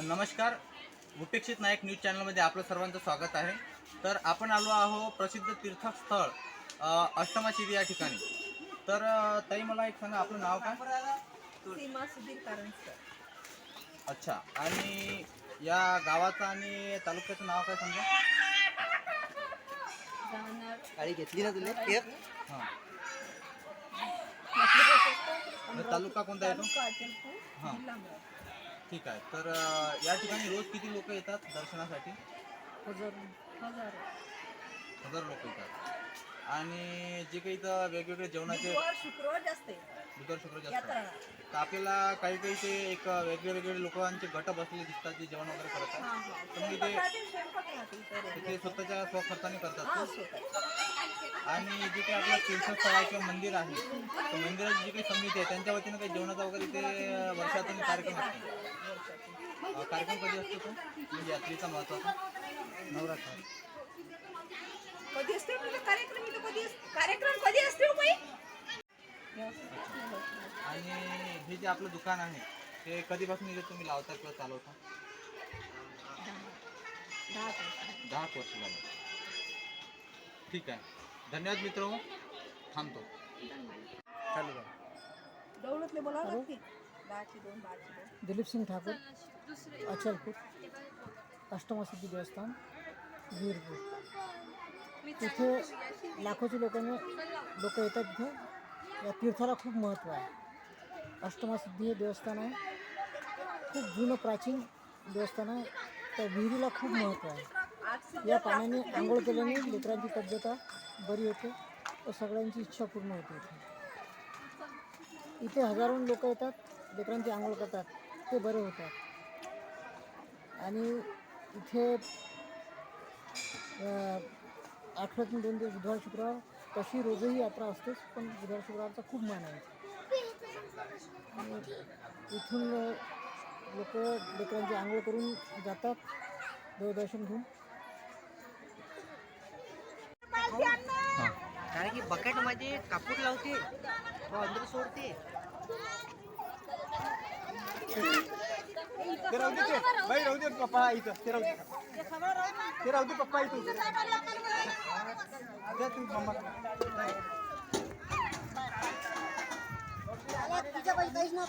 नमस्कार. उपेक्षित नायक न्यूज चॅनलमध्ये आपलं सर्वांचं स्वागत आहे. तर आपण आलो आहोत प्रसिद्ध तीर्थस्थळ अष्टमाशिरी या ठिकाणी. तर ताई मला एक सांगा, आपलं नाव काय? सीमा सुधीर कारंजकर. अच्छा. आणि या गावाचं आणि तालुक्याचं नाव काय सांगा? गाडी घेतली ना तुला? हां. तालुका कोणता येतो? हां. ठीक आहे. तर या ठिकाणी रोज किती लोक येतात दर्शनासाठी? हजार लोक येतात. आणि जे काही इथं वेगवेगळे जेवणाचे शुक्रवार जास्त आहे. बुधवार शुक्रवार जास्त यात्रा. आहे. तर आपल्याला काही काही ते एक वेगवेगळे लोकांचे गट बसलेले दिसतात, जे जेवण वगैरे करतात. तर मग ते स्वतःच्या स्वखर्चाने करतात. आणि जे काही आपलं तीर्थस्थळ आहे किंवा मंदिर आहे, तर मंदिराची जी काही समिती आहे त्यांच्या वतीनं काही जेवणाचा वगैरे ते वर्षातून कार्यक्रम असतो. कार्यक्रम कधी असतो तो, म्हणजे यात्रेचा महत्त्वाचा? नवरात्र. कधी असते कार्यक्रम कधी असते हो बाई? आणि हे जे आपलं दुकान आहे ते कधीपासून इथे तुम्ही लावता किंवा चालवता? 10 वर्ष झाले. ठीक आहे. धन्यवाद मित्र. थांबतो. चालू करा. दौलतले बोलावं लागते. 10-2 दिलीप सिंग ठाकूर, अचलपूर, अष्टमासिद्धी देवस्थान, वीरपूर. तिथे लाखोची लोक येतात. तिथे या तीर्थाला खूप महत्त्व आहे. अष्टमासिद्धी हे देवस्थान आहे, खूप जुनं प्राचीन देवस्थान आहे. त्या विहिरीला खूप महत्त्व आहे. या पाण्याने आंघोळ केल्याने लेकरांची तब्येत बरी होते व सगळ्यांची इच्छा पूर्ण होते. इथे हजारों लोक येतात, लेकरांची आंघोळ करतात, ते बरे होतात. आणि इथे आठवड्यातून 2 दिवस बुधवार शुक्रवार तशी रोजही यात्रा असतेच, पण बुधवार शुक्रवारचा खूप मान आहे. आणि इथून लोक लेकरांची आंघोळ करून जातात देवदर्शन घेऊन. कारण की बकेटमध्ये कापूर लावते, अंदर सोडते. ते राहू दे पप्पा इथं. ते राहू दे पप्पा इथं. द्या तुम्ही मम्मा. तिच्या पैसे काहीच ना